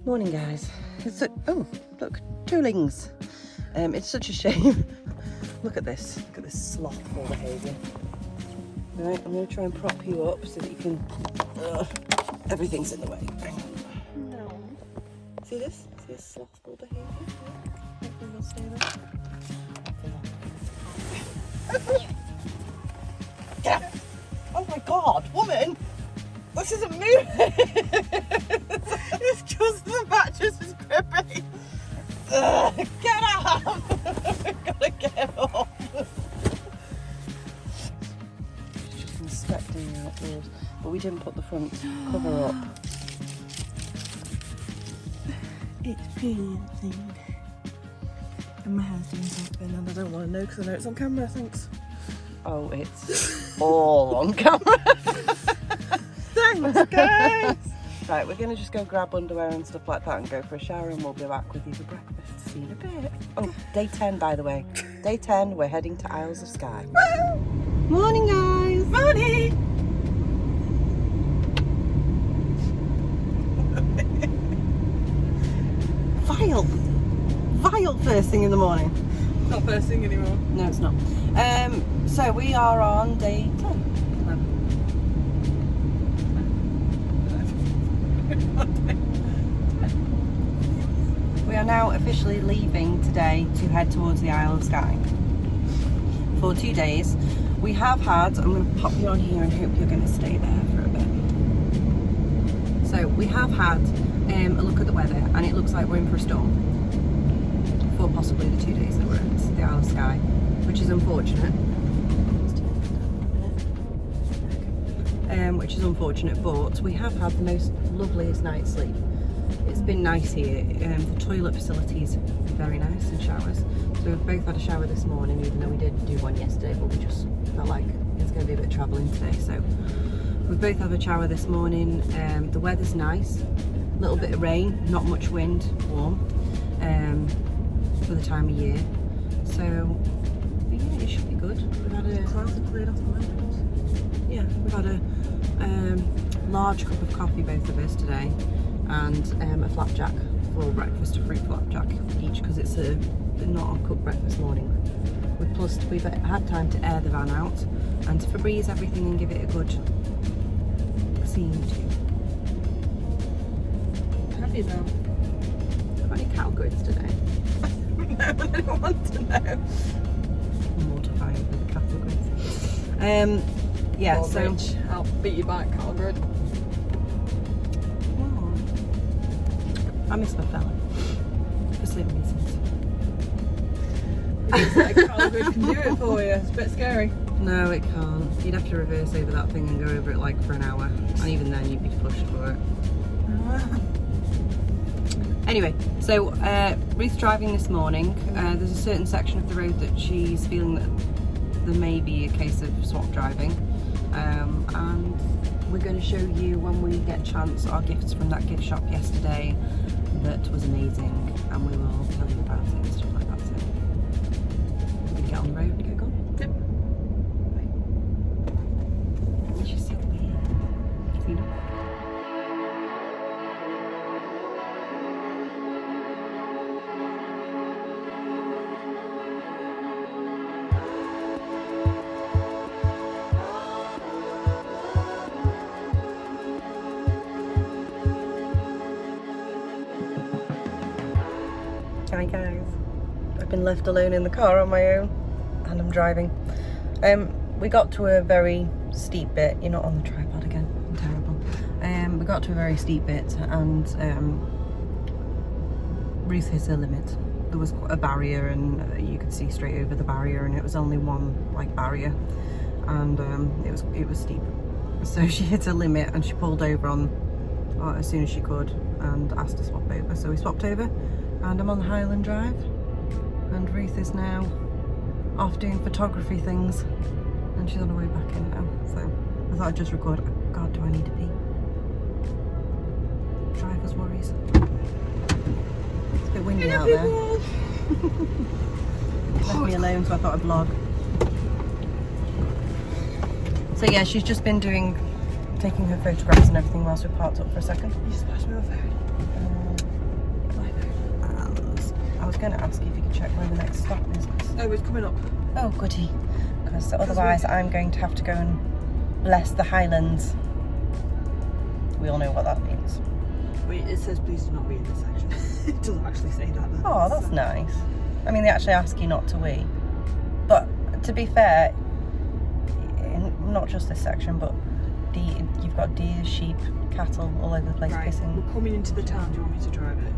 Morning, guys. Oh, look, toolings. It's such a shame. Look at this slothful behaviour. Right, I'm going to try and prop you up so that you can. Everything's in the way. Hang on. No. See this? See this slothful behaviour? Hopefully you'll stay there. Get out! Oh my God, woman! This isn't moving! It's just the mattress is gripping! Get up! I've got to get off! She's just inspecting the outdoors, but we didn't put the front cover up. It's freezing. And my hair's doing something and I don't want to know because I know it's on camera, thanks. Oh, it's all on camera. Thanks, guys. Right, we're going to just go grab underwear and stuff like that and go for a shower and we'll be back with you for breakfast. See you in a bit. Oh, day 10, by the way. Day 10, we're heading to Isles of Skye. Woo! Morning, guys. Morning. Vile first thing in the morning. Not first thing anymore. No, it's not. So we are on day 10. We are now officially leaving today to head towards the Isle of Skye for 2 days. We have had, I'm going to pop you on here and hope you're going to stay there for a bit. So we have had a look at the weather and it looks like we're in for a storm for possibly the 2 days that we're at the Isle of Skye, which is unfortunate. But we have had the most loveliest night's sleep. It's been nice here. The toilet facilities are very nice and showers. So we've both had a shower this morning, even though we did do one yesterday, but we just felt like it's going to be a bit of travelling today. So we both had a shower this morning. The weather's nice, a little bit of rain, not much wind, warm for the time of year. So yeah, it should be good. We've had a clouds have cleared off the moment. Yeah, we've had a large cup of coffee, both of us today, and a flapjack for breakfast, a fruit flapjack each, because it's not a cooked breakfast morning. We've had time to air the van out and to Febreze everything and give it a good clean too. Have you though? Got any cattle goods today? No, I don't want to know. Mortifying with the cattle goods. Yeah, Oh, so bitch, I'll beat you back, cattle good. I miss my fella for certain reasons. It's like cattle good can do it for you. It's a bit scary. No, it can't. You'd have to reverse over that thing and go over it like for an hour, and even then you'd be pushed for it. Anyway, so Ruth's driving this morning. There's a certain section of the road that she's feeling that there may be a case of swap driving, and we're going to show you when we get a chance our gifts from that gift shop yesterday that was amazing, and we will tell you about it and stuff like that. So we can get on the road and get going. Yep. Right. She's so weird. You know? Hi guys, I've been left alone in the car on my own and I'm driving. We got to a very steep bit. You're not on the tripod again, I'm terrible. We got to a very steep bit and Ruth hit her limit. There was a barrier and you could see straight over the barrier, and it was only one like barrier, and it was steep. So she hit her limit and she pulled over on as soon as she could and asked to swap over. So we swapped over. And I'm on the Highland Drive, and Ruth is now off doing photography things, and she's on her way back in now. So I thought I'd just record. God, do I need to pee? Driver's worries. It's a bit windy out there. Left me alone, so I thought I'd vlog. So yeah, she's just been doing taking her photographs and everything whilst we parked up for a second. You splashed me on my phone. And I was going to ask you if you could check where the next stop is. Oh, it's coming up. Oh, goody. Because otherwise I'm going to have to go and bless the Highlands. We all know what that means. Wait, it says please do not wee in this section. It doesn't actually say that though. Oh, that's nice. I mean, they actually ask you not to wee. But to be fair, not just this section, but you've got deer, sheep, cattle all over the place pissing. We're coming into the town. Do you want me to drive it?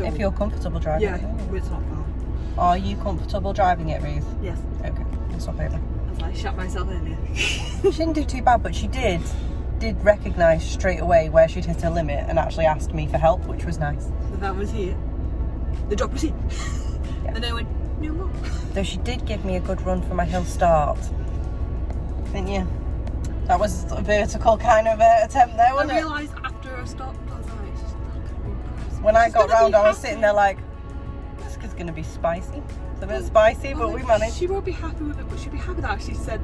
If you're comfortable driving it. Yeah, it's not far. Are you comfortable driving it, Ruth? Yes. Okay, I'll stop over. As I shut myself earlier. She didn't do too bad, but she did recognise straight away where she'd hit her limit and actually asked me for help, which was nice. The van was here. The drop was here. Yeah. And then I went, no more. Though she did give me a good run for my hill start. Didn't you? That was a vertical kind of attempt there, wasn't it? I realised after I stopped, I was like, she's not going to be impressed. When I got round, I was sitting there like, this is going to be spicy. It's a bit spicy, but we managed. She won't be happy with it, but she'll be happy that she said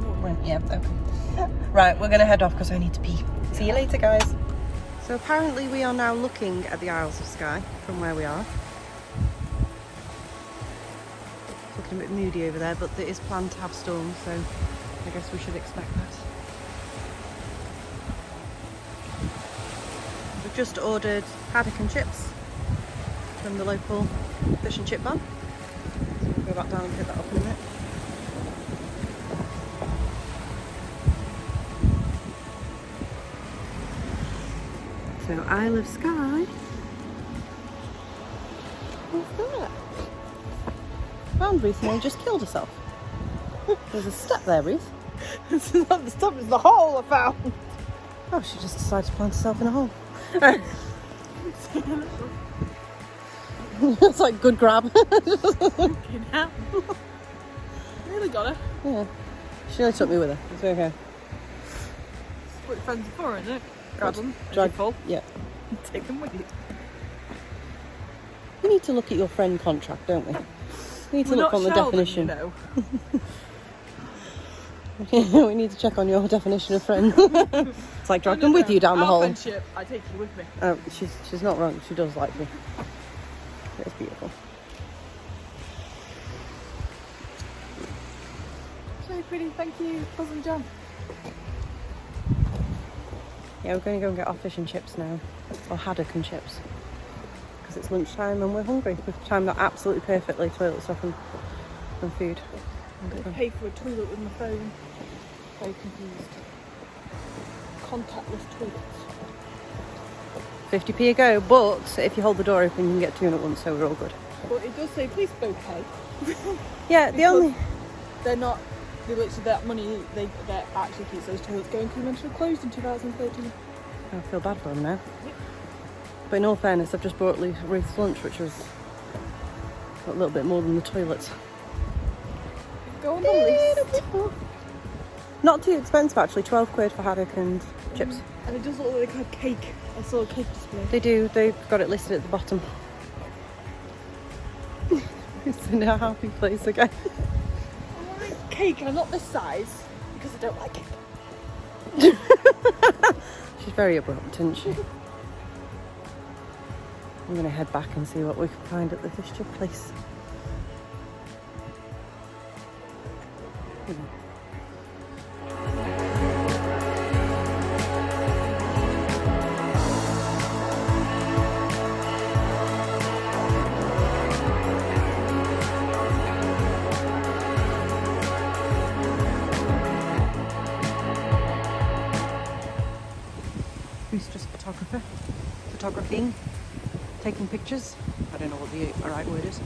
no more. Yeah, okay. Right, we're going to head off because I need to pee. See you later, guys. So apparently we are now looking at the Isles of Skye from where we are. It's looking a bit moody over there, but it is planned to have storms, so I guess we should expect that. We've just ordered haddock and chips from the local fish and chip van. So we'll go back down and pick that up in a minute. So Isle of Skye. What's that? Found Ruth and just killed herself. There's a step there, Ruth. This is not the step, it's the hole I found. Oh, she just decided to plant herself in a hole. It's like good grab. Fucking hell. Really got her. Yeah. She only took me with her. It's okay. That's what your friends are for, isn't it? Grab them. Drag Full. Yeah. Take them with you. We need to look at your friend contract, don't we? We need to look on the definition. You know. We need to check on your definition of friend. It's like drag them with you down the hole. Friendship, I take you with me. Oh, she's not wrong. She does like me. It's beautiful. So pretty, thank you, cousin John. Yeah, we're going to go and get our fish and chips now, or haddock and chips, because it's lunchtime and we're hungry. We've timed that absolutely perfectly, toilet stop and food. I paid for a toilet with my phone. Very confused. Contactless toilets. 50p a go, but if you hold the door open you can get two in at once, so we're all good. But it does say please okay. Yeah, the only... They're not... They literally, that money they actually keeps those toilets going because they were closed in 2013. I feel bad for them now. Yep. But in all fairness, I've just bought Ruth's lunch, which was a little bit more than the toilets. Go on the list. Not too expensive actually, 12 quid for haddock and chips. And it does look like a cake. I saw a cake display. They do, they've got it listed at the bottom. It's in a happy place again. I want a cake and not this size because I don't like it. She's very abrupt, isn't she? I'm going to head back and see what we can find at the fish chip place. Who's just photographing, taking pictures. I don't know what the right word is.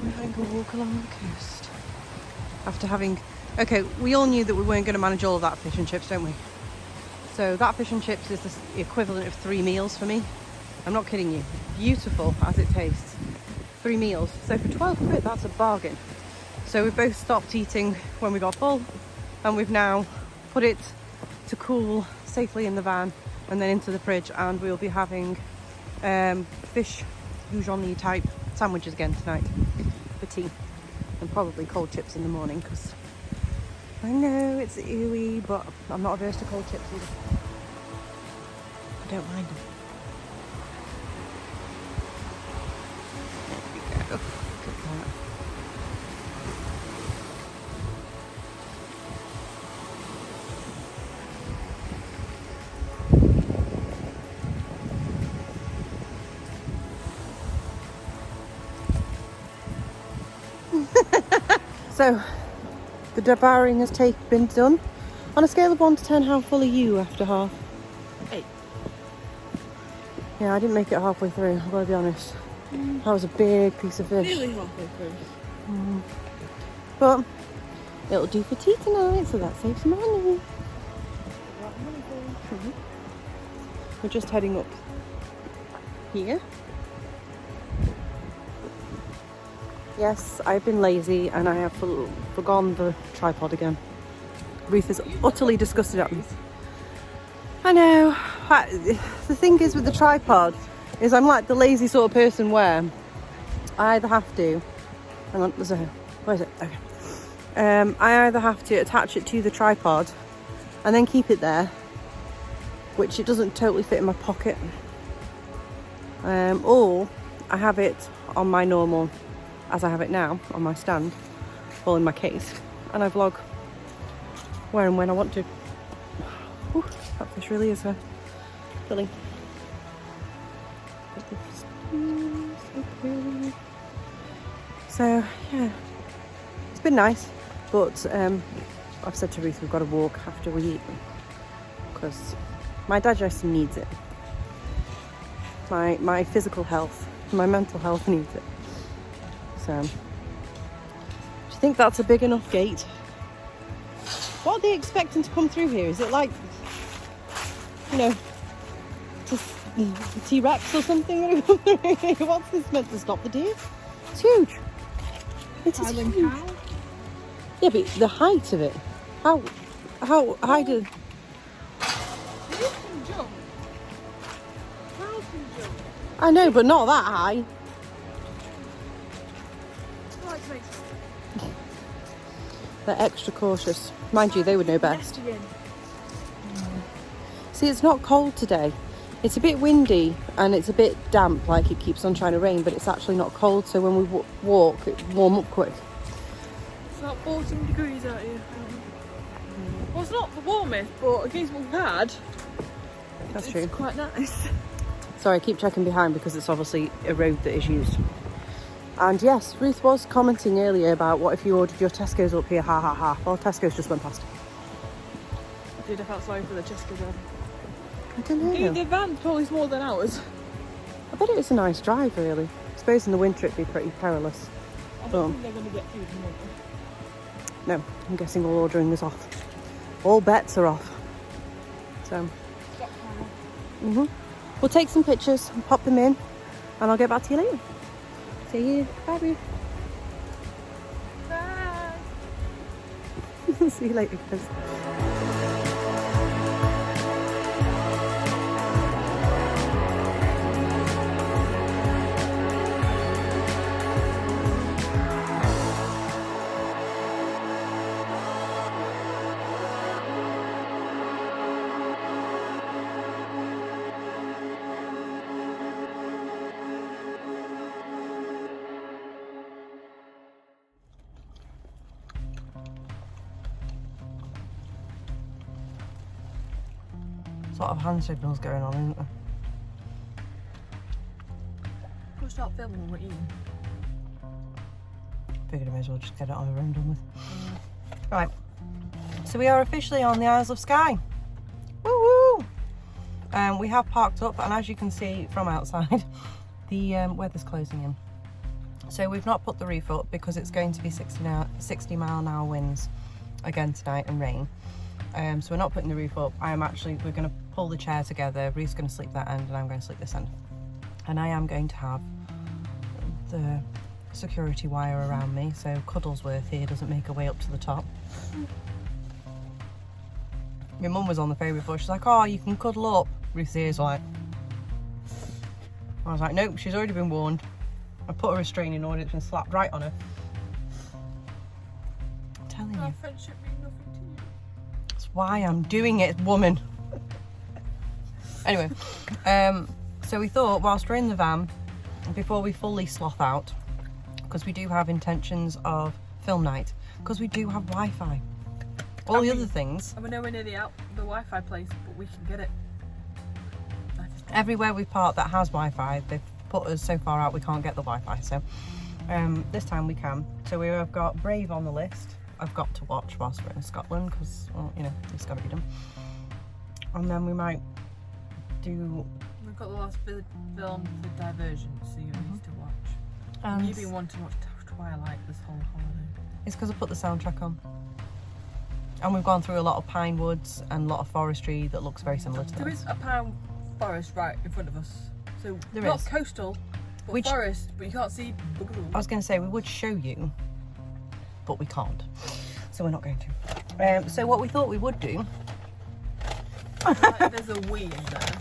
We're having a walk along the coast. After having, okay, we all knew that we weren't going to manage all of that fish and chips, don't we? So that fish and chips is the equivalent of 3 meals for me. I'm not kidding you. Beautiful as it tastes. 3 meals. So for 12 quid, that's a bargain. So we both stopped eating when we got full, and we've now put it to cool safely in the van and then into the fridge, and we'll be having fish bouillon type sandwiches again tonight for tea, and probably cold chips in the morning because I know it's ooey, but I'm not averse to cold chips either. I don't mind them. There we go. Look at that. So, the devouring has been done. On a scale of 1 to 10, how full are you after half? 8. Yeah, I didn't make it halfway through, I've got to be honest. That was a big piece of fish. Nearly halfway through. But it'll do for tea tonight, so that saves some money. We're just heading up here. Yes, I've been lazy and I have forgone the tripod again. Ruth is utterly disgusted at me. I know. The thing is with the tripod is I'm like the lazy sort of person where I either have to, hang on, there's a, where is it? Okay. I either have to attach it to the tripod and then keep it there, which it doesn't totally fit in my pocket, or I have it on my normal, as I have it now, on my stand, or in my case, and I vlog where and when I want to. Ooh, that fish really is filling. So pretty. So yeah, it's been nice, but I've said to Ruth we've got to walk after we eat because my digestion needs it. My physical health, my mental health needs it. So, do you think that's a big enough gate? What are they expecting to come through here? Is it like, you know, T-Rex or something? What's this meant to stop the deer? It's huge. It is huge. Cow? Yeah, but the height of it. How high do... Deer can jump. Cows can jump. I know, but not that high. They're extra cautious. Mind you, they would know best. See, it's not cold today. It's a bit windy and it's a bit damp, like it keeps on trying to rain, but it's actually not cold, so when we walk, it warm up quick. It's about 14 degrees out here. Well, it's not the warmest, but against what we've had, That's true. It's quite nice. Sorry, I keep checking behind because it's obviously a road that is used. And yes, Ruth was commenting earlier about what if you ordered your Tesco's up here, ha ha ha. Well, Tesco's just went past. I did, I felt sorry for the Tesco van. I don't know. Dude, the van's probably smaller than ours. I bet it was a nice drive, really. I suppose in the winter it'd be pretty perilous. I don't think they're going to get food in winter. No, I'm guessing all ordering is off. All bets are off. So, we'll take some pictures and pop them in, and I'll get back to you later. See you. Bye, Ruth. Bye. See you later, guys. Sort of hand signals going on, isn't there? We'll start filming when we're eating. Figured I may as well just get it over and done with. Right, so we are officially on the Isles of Skye. Woo woo! We have parked up, and as you can see from outside, the weather's closing in. So we've not put the roof up because it's going to be 60 mile an hour winds again tonight and rain. So we're not putting the roof up. we're going to pull the chair together. Ruth's going to sleep that end and I'm going to sleep this end. And I am going to have the security wire around me, so Cuddlesworth here doesn't make her way up to the top. My mum was on the phone before. She's like, oh, you can cuddle up. Ruth's ears like... I was like, nope, she's already been warned. I put a restraining order, it's been slapped right on her. I'm telling you. Our friendship means nothing to why I'm doing it, woman. Anyway, so we thought whilst we're in the van, before we fully sloth out, because we do have intentions of film night, because we do have Wi-Fi. All the other things. And we're nowhere near the Wi-Fi place, but we can get it. Everywhere we've parked that has Wi-Fi, they've put us so far out we can't get the Wi-Fi. So this time we can. So we have got Brave on the list. I've got to watch whilst we're in Scotland because, well, you know, it's got to be done. And then we might do. We've got the last film, The Divergent, so you need to watch. And you've been wanting to watch Twilight this whole holiday. It's because I put the soundtrack on. And we've gone through a lot of pine woods and a lot of forestry that looks very similar to There this. is a pine forest right in front of us. So There not is. coastal, but forest, but you can't see. I was going to say we would show you, but we can't. So we're not going to. So what we thought we would do. There's a wee in there.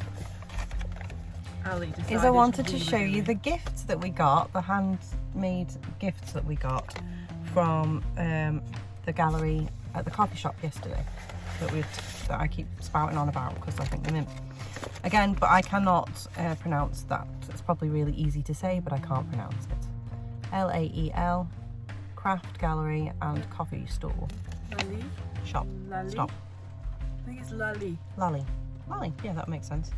Ali Is I wanted to show you the gifts that we got, the handmade gifts that we got from the gallery at the coffee shop yesterday that I keep spouting on about because I think they're mint. Again, but I cannot pronounce that. It's probably really easy to say, but I can't pronounce it. Lael, craft gallery and coffee store. Lally? Shop. Lally? Stop. I think it's Lally. Lally. Lally, yeah, that makes sense.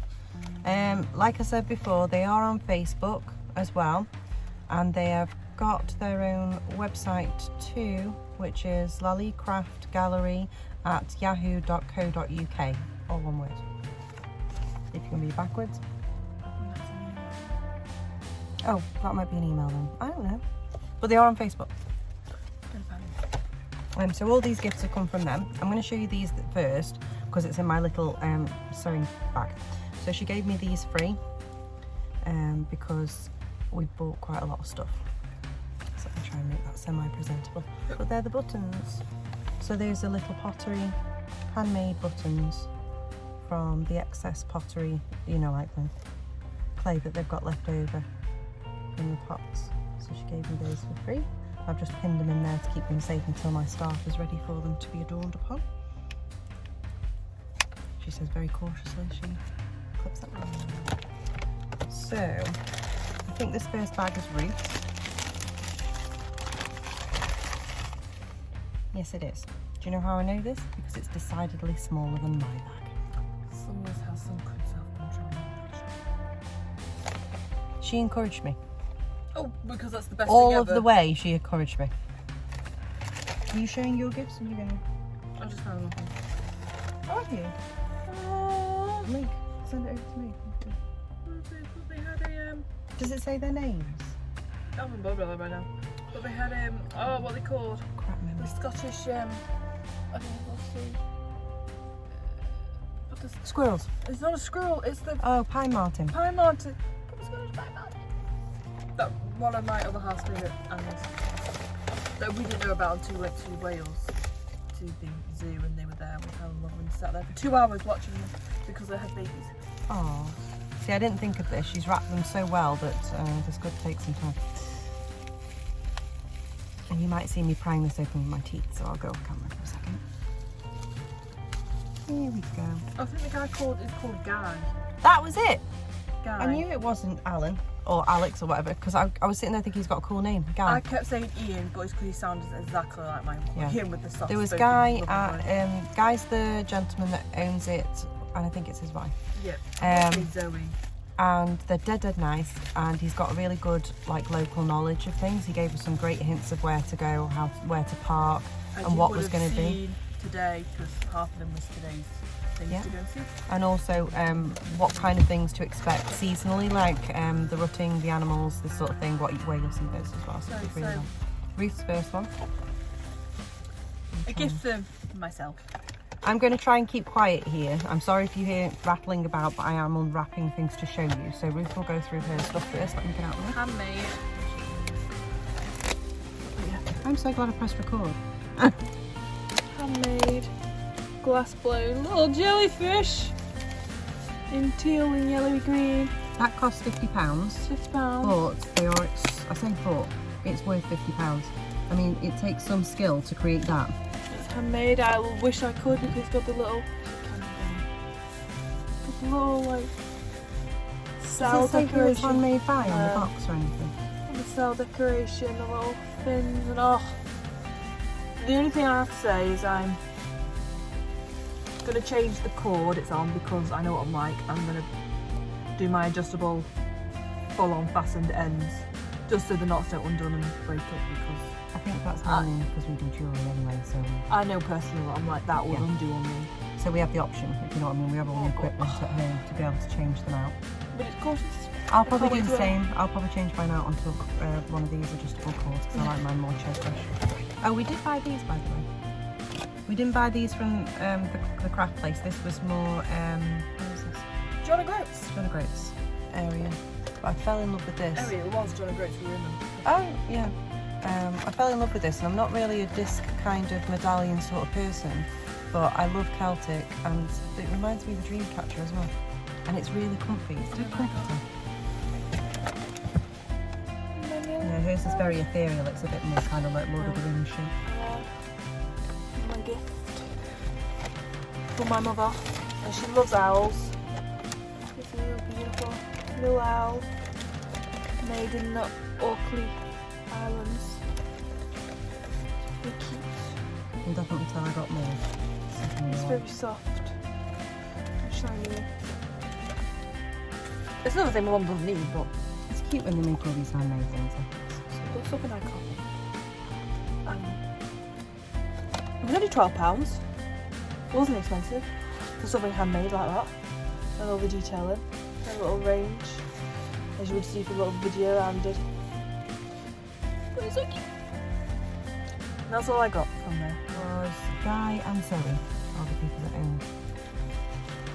Like I said before, they are on Facebook as well, and they have got their own website too, which is lallycraftgallery@yahoo.co.uk, all one word. If you can be backwards. Oh, that might be an email then. I don't know. But they are on Facebook. So all these gifts have come from them. I'm going to show you these first because it's in my little sewing bag. So she gave me these free because we bought quite a lot of stuff. So I'm trying to make that semi-presentable. But they're the buttons. So there's a little pottery, handmade buttons from the excess pottery, you know, like the clay that they've got left over in the pots. So she gave me those for free. I've just pinned them in there to keep them safe until my staff is ready for them to be adorned upon. She says very cautiously, she clips that one. So, I think this first bag is Ruth's. Yes, it is. Do you know how I know this? Because it's decidedly smaller than my bag. Someone has some good self-control. She encouraged me. Oh, because that's the best All thing of ever. the way, she encouraged me. Are you showing your gifts? Or are you going? I'm just having a look. Are you? Link. Send it over to me. They had a Does it say their names? I don't remember them right now. But they had oh, what are they called? Crap The memory. Scottish I don't know what the Squirrels. It's not a squirrel. It's the Oh, Pine Martin. pine marten. The Scottish pine marten. That one of my other house favourite animals that we didn't know about until we went to Wales to the zoo and they were there. We fell in love and sat there for 2 hours watching them because they had babies. Oh. See, I didn't think of this. She's wrapped them so well that this could take some time. And you might see me prying this open with my teeth, so I'll go off camera for a second. Here we go. I think the guy is called Guy. That was it. Guy. I knew it wasn't Alan or Alex or whatever because I was sitting there thinking he's got a cool name. Guy. I kept saying Ian, but it's because he sounded exactly like mine. Yeah. Him with the soft. There was spoken Guy lovely voice. Guy's the gentleman that owns it, and I think it's his wife. Yeah. Zoe. And they're dead nice, and he's got a really good like local knowledge of things. He gave us some great hints of where to go, where to park, and what was going to be today, because half of them was today's things to go see. And also what kind of things to expect seasonally, like the rutting, the animals, this sort of thing. Where you'll see those as well. So it's really nice. Ruth's first one. A gift for myself. I'm going to try and keep quiet here. I'm sorry if you hear rattling about, but I am unwrapping things to show you. So Ruth will go through her stuff first. Let me get out of the way. Handmade. I'm so glad I pressed record. Handmade. Glass blown little jellyfish. In teal and yellowy green. That cost £50. £50. But they are, I say but, it's worth £50. I mean, it takes some skill to create that. It's handmade. I wish I could because it's got the little like cell Does it say who it's decoration. handmade by on the box or anything? The cell decoration, the little fins, and oh. The only thing I have to say is I'm gonna change the cord it's on because I know what I'm like. I'm gonna do my adjustable full-on fastened ends just so the knots don't undone and break it, because I think that's mainly because we do jewellery anyway, so... I know personally what I'm like, that would undo on me. So we have the option, if you know what I mean, we have all the equipment at home to be able to change them out. But of course it's... I'll probably do the same. I'll probably change mine out onto one of these adjustable cords because I like mine more choker. Oh, we did buy these, by the way. We didn't buy these from the craft place. This was more, where was this? John O'Groats. John O'Groats area. But I fell in love with this. Oh, yeah, it was John O'Groats, we were in them. Oh, yeah. I fell in love with this, and I'm not really a disc kind of medallion sort of person, but I love Celtic, and it reminds me of the Dreamcatcher as well. And it's really comfy. It's so comfortable. Yeah, hers is very ethereal. It's a bit more kind of like Lord of the Rings shape. Yeah. My gift for my mother, and she loves owls. This is a beautiful little owl made in the Orkney Islands. It's really cute. You can definitely tell I got more. It's very soft and shiny. It's another thing my mum doesn't need, but it's cute when they make all these handmade things. it's something I can't make. It was only £12. It wasn't expensive for something handmade like that. And all the detailing, and a little range, as you would see from the little video Anne did. But it's so cute. And that's all I got from there. Was Skye and Zoe are the people that own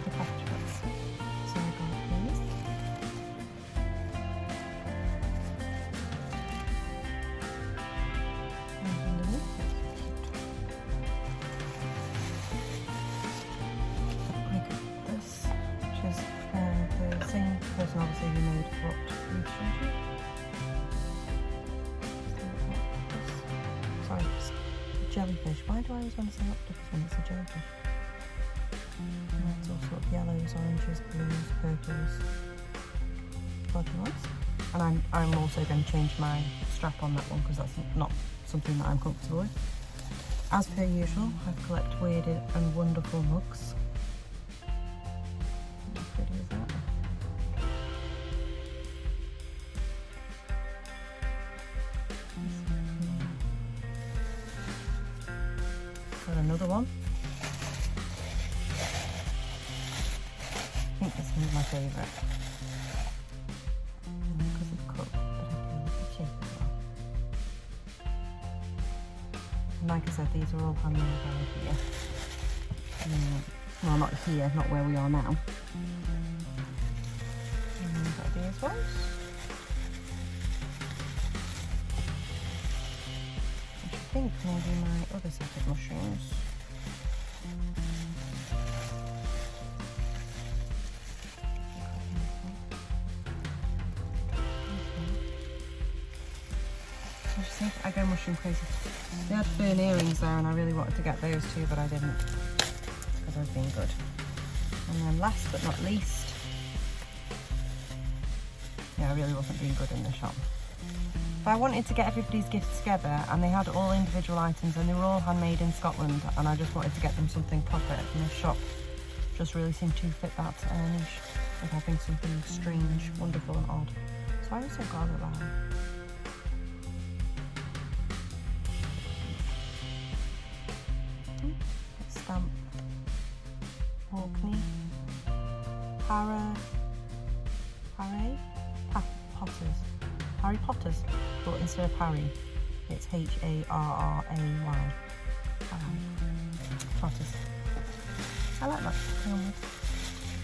the craft shops. So I got these. And underneath, it's cute. I got this, which is the same person obviously who made what we showed you. Sorry, jellyfish. Why do I always want to say octopus when it's a jellyfish? And it's all sort of yellows, oranges, blues, purples, body ones. And I'm also going to change my strap on that one because that's not something that I'm comfortable with. As per usual, I collect weird and wonderful mugs. How pretty is that? Got another one. I think this one's my favourite. Because of the cup, but I can look at the shape as well. And like I said, these are all handmade around here. Well, not here, not where we are now. And we've got these ones. I think maybe my other set of mushrooms. So I just think I go mushroom crazy. They had fern earrings there and I really wanted to get those too, but I didn't because I was being good. And then last but not least, yeah, I really wasn't being good in the shop. But I wanted to get everybody's gifts together, and they had all individual items and they were all handmade in Scotland, and I just wanted to get them something proper, and this shop just really seemed to fit that niche of having something strange, wonderful and odd. So I also got it that. Stamp Orkney Potters. Harry Potter's, but instead of Harry, it's Harray. Potters. I like that.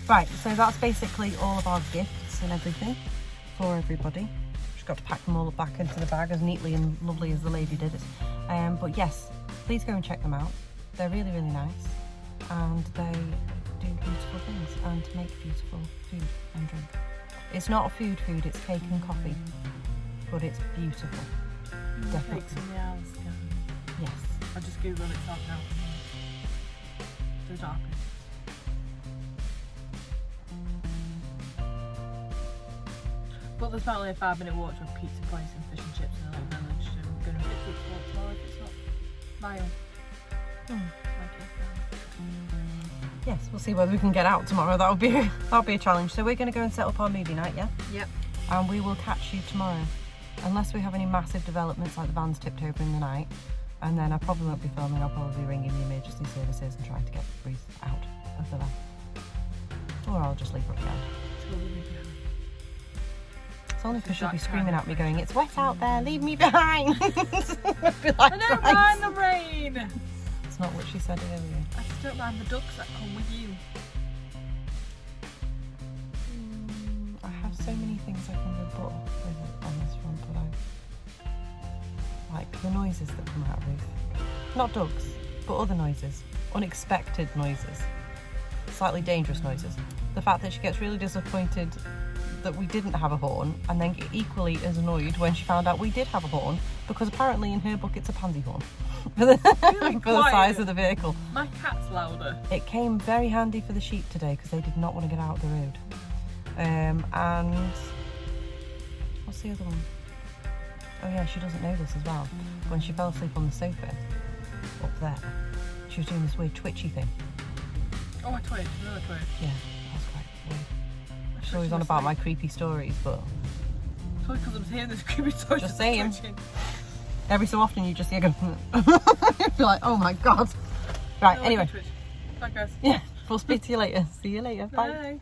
Right, so that's basically all of our gifts and everything for everybody. Just got to pack them all back into the bag as neatly and lovely as the lady did it. But yes, please go and check them out. They're really, really nice, and they do beautiful things and make beautiful food and drink. It's not a food, it's cake and coffee. But it's beautiful. Definitely. Cakes in the hours, yes. I just googled it now. so dark. But there's apparently a 5-minute walk to a pizza place and fish and chips in a little village, so we're going to hit it tomorrow if it's not mile. Yes, we'll see whether we can get out tomorrow. That'll be a challenge. So we're going to go and set up our movie night, yeah? Yep. And we will catch you tomorrow. Unless we have any massive developments like the van's tipped over in the night. And then I probably won't be filming. I'll probably be ringing the emergency services and trying to get Ruth out of the van. Or I'll just leave her behind. It's only because she'll be screaming at me going, it's wet out there, leave me behind. I'd be like, I don't mind the rain. It's not what she said earlier. I just don't mind the ducks that come with you. I have so many things I can rebut on this front, but like the noises that come out of Ruth. Not ducks, but other noises. Unexpected noises. Slightly dangerous noises. The fact that she gets really disappointed that we didn't have a horn, and then get equally as annoyed when she found out we did have a horn, because apparently in her book it's a pansy horn for the size of the vehicle. My cat's louder. It came very handy for the sheep today because they did not want to get out of the road. And what's the other one? Oh yeah, she doesn't know this as well. When she fell asleep on the sofa up there, she was doing this weird twitchy thing. Oh, I twitched, another twitch. Yeah, that's quite weird. She's always on about my creepy stories, but probably because I'm hearing this creepy story. Just saying. Every so often you just hear go. You're like, oh my god. Right, No, anyway. Bye guys. Yeah, we'll speak to you later. See you later. Bye. Bye.